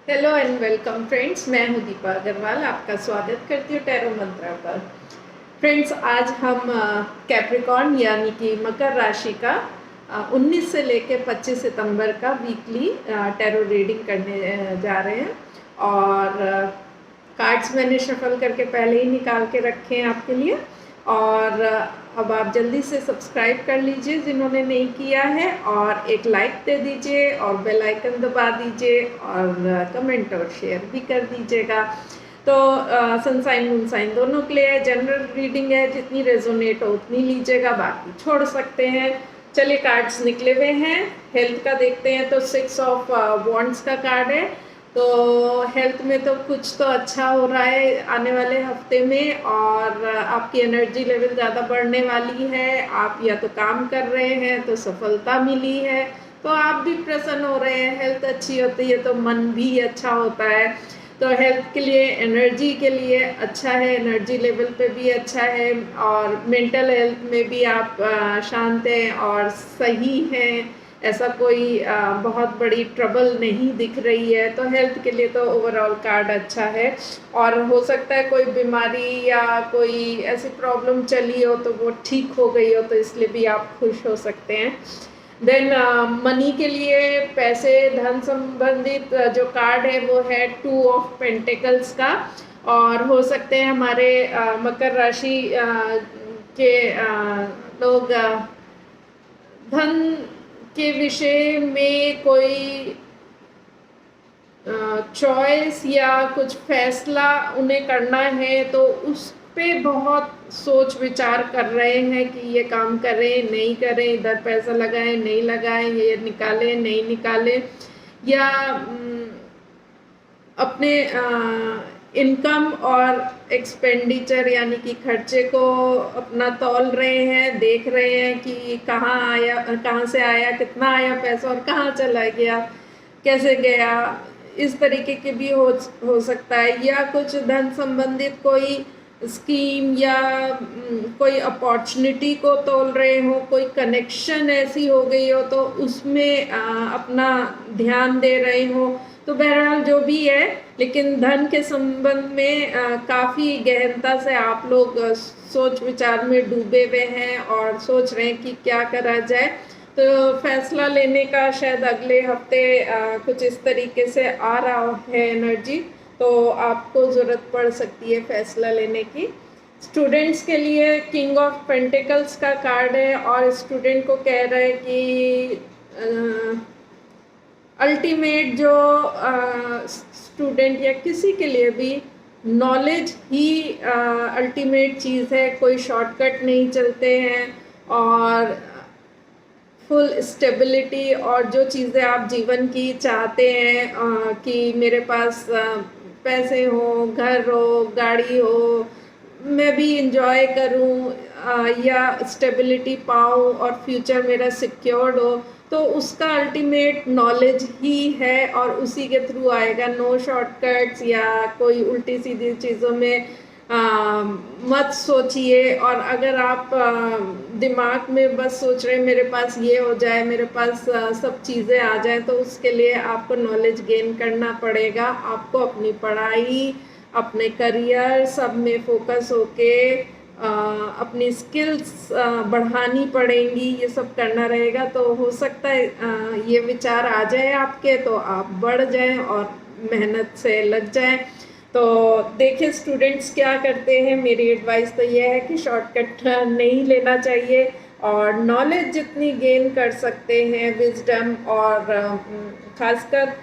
Hello and welcome friends, मैं हूं दीपा अग्रवाल। आपका स्वागत करती हूँ टैरो मंत्रा पर। फ्रेंड्स, आज हम कैप्रिकॉर्न यानी कि मकर राशि का 19 से लेकर 25 सितंबर का वीकली टैरो रीडिंग करने जा रहे हैं। और कार्ड्स मैंने शफल करके पहले ही निकाल के रखे हैं आपके लिए। और अब आप जल्दी से सब्सक्राइब कर लीजिए जिन्होंने नहीं किया है, और एक लाइक दे दीजिए और बेल आइकन दबा दीजिए, और कमेंट और शेयर भी कर दीजिएगा। तो सनसाइन मूनसाइन दोनों के लिए जनरल रीडिंग है, जितनी रेजोनेट हो उतनी लीजिएगा, बाकी छोड़ सकते हैं। चलिए, कार्ड्स निकले हुए हैं। हेल्थ का देखते हैं तो 6 ऑफ वॉन्ड्स का कार्ड है। तो हेल्थ में तो कुछ तो अच्छा हो रहा है आने वाले हफ्ते में, और आपकी एनर्जी लेवल ज़्यादा बढ़ने वाली है। आप या तो काम कर रहे हैं तो सफलता मिली है, तो आप भी प्रसन्न हो रहे हैं। हेल्थ अच्छी होती है तो मन भी अच्छा होता है। तो हेल्थ के लिए, एनर्जी के लिए अच्छा है, एनर्जी लेवल पे भी अच्छा है, और मेंटल हेल्थ में भी आप शांत हैं और सही हैं। ऐसा कोई बहुत बड़ी ट्रबल नहीं दिख रही है। तो हेल्थ के लिए तो ओवरऑल कार्ड अच्छा है। और हो सकता है कोई बीमारी या कोई ऐसी प्रॉब्लम चली हो तो वो ठीक हो गई हो, तो इसलिए भी आप खुश हो सकते हैं। देन मनी के लिए, पैसे धन संबंधित जो कार्ड है वो है 2 ऑफ पेंटिकल्स का। और हो सकते हैं हमारे मकर राशि के लोग धन के विषय में कोई चॉइस या कुछ फैसला उन्हें करना है, तो उस पे बहुत सोच विचार कर रहे हैं कि ये काम करें नहीं करें, इधर पैसा लगाएं नहीं लगाएं, ये निकालें नहीं निकालें, या अपने इनकम और एक्सपेंडिचर यानी कि खर्चे को अपना तौल रहे हैं, देख रहे हैं कि कहाँ से आया, कितना आया पैसा और कहाँ चला गया, कैसे गया। इस तरीके के भी हो सकता है, या कुछ धन संबंधित कोई स्कीम या कोई अपॉर्चुनिटी को तोल रहे हो, कोई कनेक्शन ऐसी हो गई हो तो उसमें अपना ध्यान दे रहे हो। तो बहरहाल जो भी है, लेकिन धन के संबंध में काफ़ी गहनता से आप लोग सोच विचार में डूबे हुए हैं और सोच रहे हैं कि क्या करा जाए। तो फैसला लेने का शायद अगले हफ्ते कुछ इस तरीके से आ रहा है एनर्जी, तो आपको ज़रूरत पड़ सकती है फैसला लेने की। स्टूडेंट्स के लिए किंग ऑफ पेंटिकल्स का कार्ड है, और स्टूडेंट को कह रहा है कि अल्टीमेट जो स्टूडेंट या किसी के लिए भी नॉलेज ही अल्टीमेट चीज़ है। कोई शॉर्टकट नहीं चलते हैं, और फुल स्टेबिलिटी और जो चीज़ें आप जीवन की चाहते हैं कि मेरे पास पैसे हो, घर हो, गाड़ी हो, मैं भी इंजॉय करूं, या स्टेबिलिटी पाऊं और फ्यूचर मेरा सिक्योर्ड हो, तो उसका अल्टीमेट नॉलेज ही है और उसी के थ्रू आएगा। नो शॉर्टकट्स या कोई उल्टी सीधी चीज़ों में मत सोचिए। और अगर आप दिमाग में बस सोच रहे हैं मेरे पास ये हो जाए, मेरे पास सब चीज़ें आ जाए, तो उसके लिए आपको नॉलेज गेन करना पड़ेगा। आपको अपनी पढ़ाई, अपने करियर सब में फोकस होके अपनी स्किल्स बढ़ानी पड़ेंगी, ये सब करना रहेगा। तो हो सकता है ये विचार आ जाए आपके, तो आप बढ़ जाएं और मेहनत से लग जाएं। तो देखिए स्टूडेंट्स क्या करते हैं। मेरी एडवाइस तो ये है कि शॉर्टकट नहीं लेना चाहिए, और नॉलेज जितनी गेन कर सकते हैं, विजडम और खासकर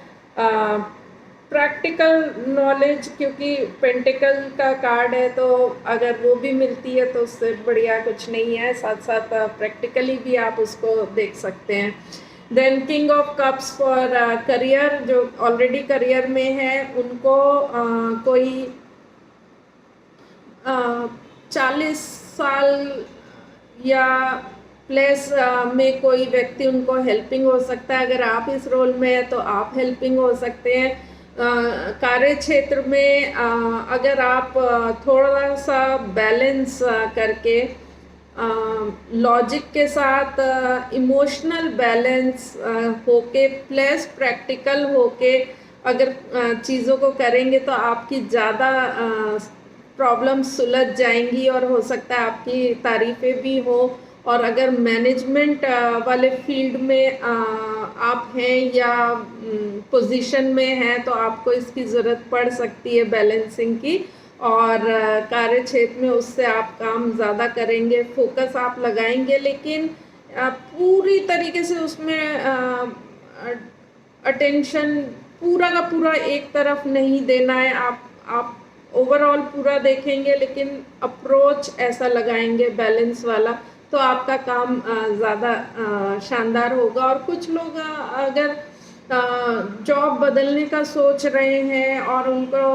प्रैक्टिकल नॉलेज, क्योंकि पेंटिकल का कार्ड है तो अगर वो भी मिलती है तो उससे बढ़िया कुछ नहीं है। साथ साथ प्रैक्टिकली भी आप उसको देख सकते हैं। Then king of cups for career, जो ऑलरेडी करियर में है उनको कोई 40 साल या प्लस में कोई व्यक्ति उनको हेल्पिंग हो सकता है। अगर आप इस रोल में हैं तो आप हेल्पिंग हो सकते हैं। कार्य क्षेत्र में अगर आप थोड़ा सा बैलेंस करके, लॉजिक के साथ इमोशनल बैलेंस होके प्लस प्रैक्टिकल होके अगर चीज़ों को करेंगे तो आपकी ज़्यादा प्रॉब्लम सुलझ जाएंगी और हो सकता है आपकी तारीफ़ें भी हो। और अगर मैनेजमेंट वाले फील्ड में आप हैं या पोजीशन में हैं तो आपको इसकी ज़रूरत पड़ सकती है बैलेंसिंग की। और कार्य क्षेत्र में उससे आप काम ज़्यादा करेंगे, फोकस आप लगाएंगे, लेकिन पूरी तरीके से उसमें अटेंशन पूरा का पूरा एक तरफ नहीं देना है। आप ओवरऑल पूरा देखेंगे लेकिन अप्रोच ऐसा लगाएंगे बैलेंस वाला, तो आपका काम ज़्यादा शानदार होगा। और कुछ लोग अगर जॉब बदलने का सोच रहे हैं और उनको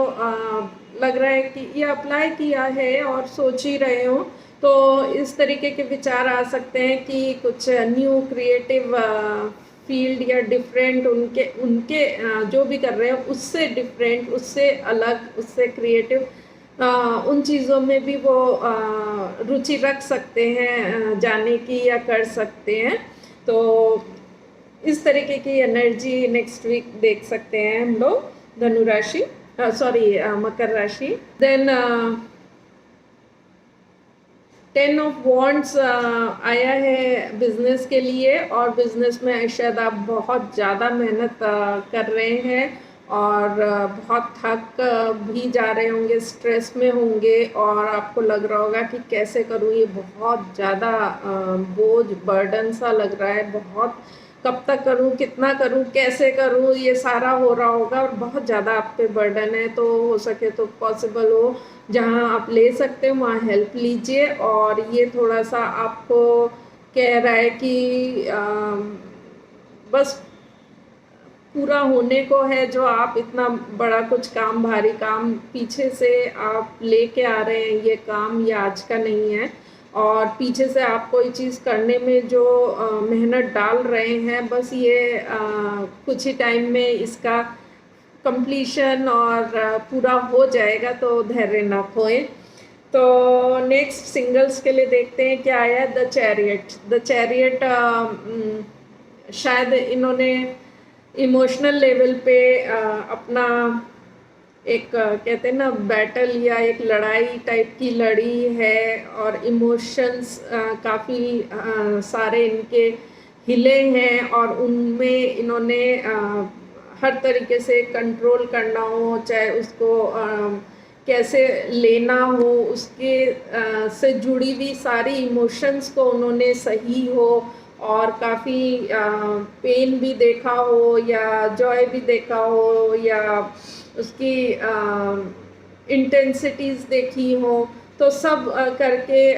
लग रहा है कि ये अप्लाई किया है और सोच ही रहे हो, तो इस तरीके के विचार आ सकते हैं कि कुछ न्यू क्रिएटिव फील्ड या डिफरेंट उनके उनके जो भी कर रहे हैं उससे डिफरेंट, उससे अलग, उससे क्रिएटिव उन चीज़ों में भी वो रुचि रख सकते हैं जाने की या कर सकते हैं। तो इस तरीके की एनर्जी नेक्स्ट वीक देख सकते हैं हम लोग धनु राशि, सॉरी मकर राशि। देन 10 ऑफ वॉन्ड्स आया है बिजनेस के लिए, और बिजनेस में शायद आप बहुत ज़्यादा मेहनत कर रहे हैं और बहुत थक भी जा रहे होंगे, स्ट्रेस में होंगे, और आपको लग रहा होगा कि कैसे करूँ, ये बहुत ज़्यादा बोझ बर्डन सा लग रहा है, बहुत कब तक करूँ, कितना करूँ, कैसे करूँ, ये सारा हो रहा होगा और बहुत ज़्यादा आप पे बर्डन है। तो हो सके तो पॉसिबल हो जहाँ आप ले सकते हो वहाँ हेल्प लीजिए। और ये थोड़ा सा आपको कह रहा है कि बस पूरा होने को है, जो आप इतना बड़ा कुछ काम, भारी काम पीछे से आप लेके आ रहे हैं, ये काम ये आज का नहीं है, और पीछे से आप कोई चीज़ करने में जो मेहनत डाल रहे हैं, बस ये कुछ ही टाइम में इसका कंप्लीशन और पूरा हो जाएगा, तो धैर्य ना खोएं। तो नेक्स्ट सिंगल्स के लिए देखते हैं क्या आया। The chariot. द चैरियट शायद इन्होंने इमोशनल लेवल पे अपना एक कहते हैं ना बैटल या एक लड़ाई टाइप की लड़ी है, और इमोशंस काफ़ी सारे इनके हिले हैं, और उनमें इन्होंने हर तरीके से कंट्रोल करना हो, चाहे उसको कैसे लेना हो, उसके से जुड़ी हुई सारी इमोशंस को उन्होंने सही हो, और काफ़ी पेन भी देखा हो या जॉय भी देखा हो या उसकी इंटेंसिटीज़ देखी हो, तो सब करके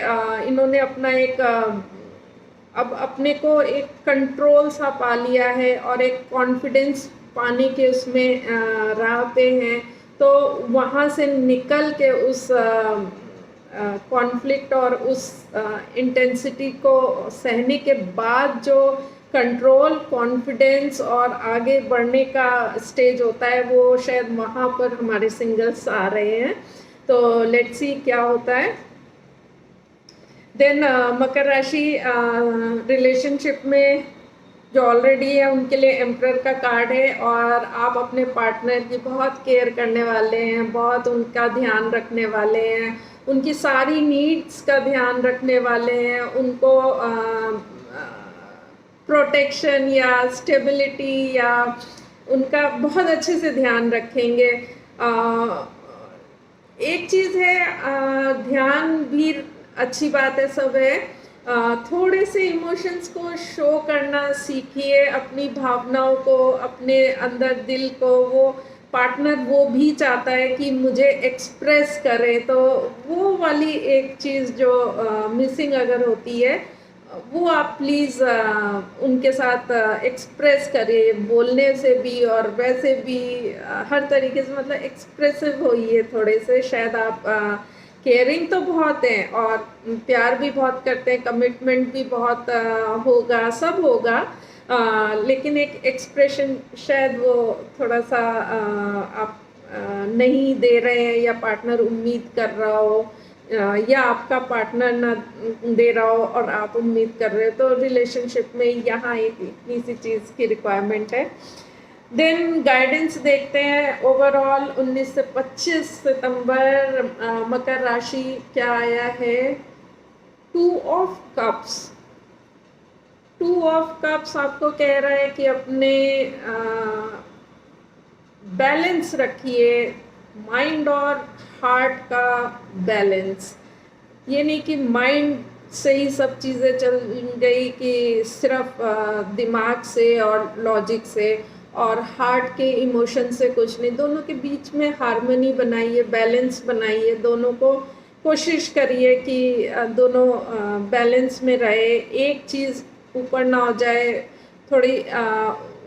इन्होंने अपना एक अब अपने को एक कंट्रोल सा पा लिया है और एक कॉन्फिडेंस पाने के उसमें राह पे हैं। तो वहाँ से निकल के उस कॉन्फ्लिक्ट और उस इंटेंसिटी को सहने के बाद जो कंट्रोल, कॉन्फिडेंस और आगे बढ़ने का स्टेज होता है, वो शायद वहाँ पर हमारे सिंगल्स आ रहे हैं। तो लेट्स सी क्या होता है। देन मकर राशि रिलेशनशिप में जो ऑलरेडी है उनके लिए एम्परर का कार्ड है, और आप अपने पार्टनर की बहुत केयर करने वाले हैं, बहुत उनका ध्यान रखने वाले हैं, उनकी सारी नीड्स का ध्यान रखने वाले हैं, उनको प्रोटेक्शन या स्टेबिलिटी या उनका बहुत अच्छे से ध्यान रखेंगे। एक चीज़ है, ध्यान भी अच्छी बात है, सब है, थोड़े से इमोशंस को शो करना सीखिए, अपनी भावनाओं को, अपने अंदर दिल को। वो पार्टनर वो भी चाहता है कि मुझे एक्सप्रेस करे, तो वो वाली एक चीज़ जो मिसिंग अगर होती है, वो आप प्लीज़ उनके साथ एक्सप्रेस करिए, बोलने से भी और वैसे भी हर तरीके से, मतलब एक्सप्रेसिव होइए थोड़े से। शायद आप केयरिंग तो बहुत हैं और प्यार भी बहुत करते हैं, कमिटमेंट भी बहुत होगा, सब होगा, लेकिन एक एक्सप्रेशन शायद वो थोड़ा सा आप नहीं दे रहे हैं, या पार्टनर उम्मीद कर रहा हो, या आपका पार्टनर ना दे रहा हो और आप उम्मीद कर रहे हो। तो रिलेशनशिप में यहाँ एक इतनी सी चीज़ की रिक्वायरमेंट है। देन गाइडेंस देखते हैं ओवरऑल 19 से 25 सितंबर मकर राशि क्या आया है। 2 ऑफ कप्स। 2 ऑफ कप्स आपको कह रहा है कि अपने बैलेंस रखिए, माइंड और हार्ट का बैलेंस। ये नहीं कि माइंड से ही सब चीज़ें चल गई कि सिर्फ दिमाग से और लॉजिक से, और हार्ट के इमोशन से कुछ नहीं। दोनों के बीच में हार्मनी बनाइए, बैलेंस बनाइए, दोनों को कोशिश करिए कि दोनों बैलेंस में रहे, एक चीज़ ऊपर ना हो जाए। थोड़ी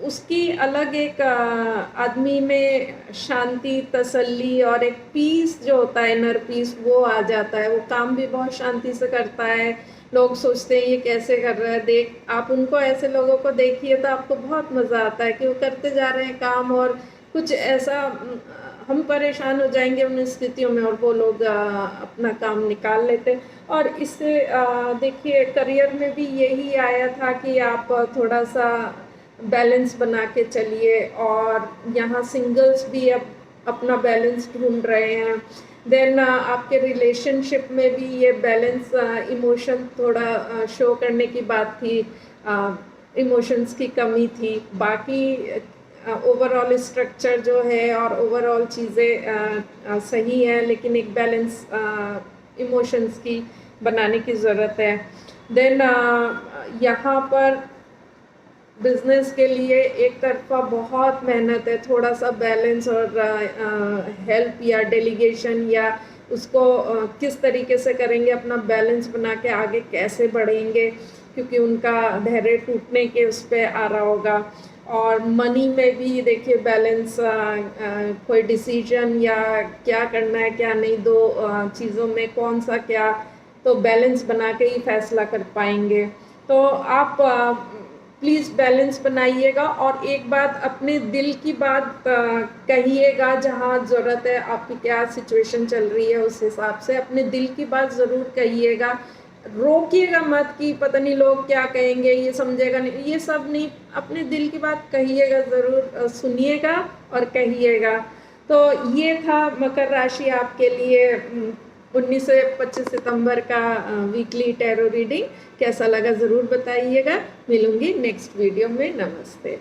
उसकी अलग एक आदमी में शांति, तसल्ली और एक पीस जो होता है, इनर पीस, वो आ जाता है। वो काम भी बहुत शांति से करता है। लोग सोचते हैं ये कैसे कर रहा है, देख आप उनको, ऐसे लोगों को देखिए तो आपको बहुत मज़ा आता है कि वो करते जा रहे हैं काम, और कुछ ऐसा हम परेशान हो जाएंगे उन स्थितियों में और वो लोग अपना काम निकाल लेते हैं। और इससे देखिए करियर में भी यही आया था कि आप थोड़ा सा बैलेंस बना के चलिए, और यहाँ सिंगल्स भी अब अपना बैलेंस ढूंढ रहे हैं। देन आपके रिलेशनशिप में भी ये बैलेंस, इमोशन थोड़ा शो करने की बात थी, इमोशंस की कमी थी। बाकी ओवरऑल स्ट्रक्चर जो है और ओवरऑल चीज़ें सही है, लेकिन एक बैलेंस इमोशंस की बनाने की ज़रूरत है। देन यहाँ पर बिजनेस के लिए एक तरफा बहुत मेहनत है, थोड़ा सा बैलेंस और हेल्प या डेलीगेशन या उसको किस तरीके से करेंगे, अपना बैलेंस बना के आगे कैसे बढ़ेंगे, क्योंकि उनका धैर्य टूटने के उस पर आ रहा होगा। और मनी में भी देखिए बैलेंस, कोई डिसीजन या क्या करना है क्या नहीं, दो चीज़ों में कौन सा क्या, तो बैलेंस बना के ही फैसला कर पाएंगे। तो आप प्लीज़ बैलेंस बनाइएगा, और एक बात अपने दिल की बात कहिएगा, जहाँ ज़रूरत है, आपकी क्या सिचुएशन चल रही है उस हिसाब से अपने दिल की बात ज़रूर कहिएगा। रोकिएगा मत कि पता नहीं लोग क्या कहेंगे, ये समझेगा नहीं, ये सब नहीं, अपने दिल की बात कहिएगा ज़रूर, सुनिएगा और कहिएगा। तो ये था मकर राशि आपके लिए 19 से 25 सितंबर का वीकली टैरो रीडिंग। कैसा लगा ज़रूर बताइएगा। मिलूंगी नेक्स्ट वीडियो में। नमस्ते।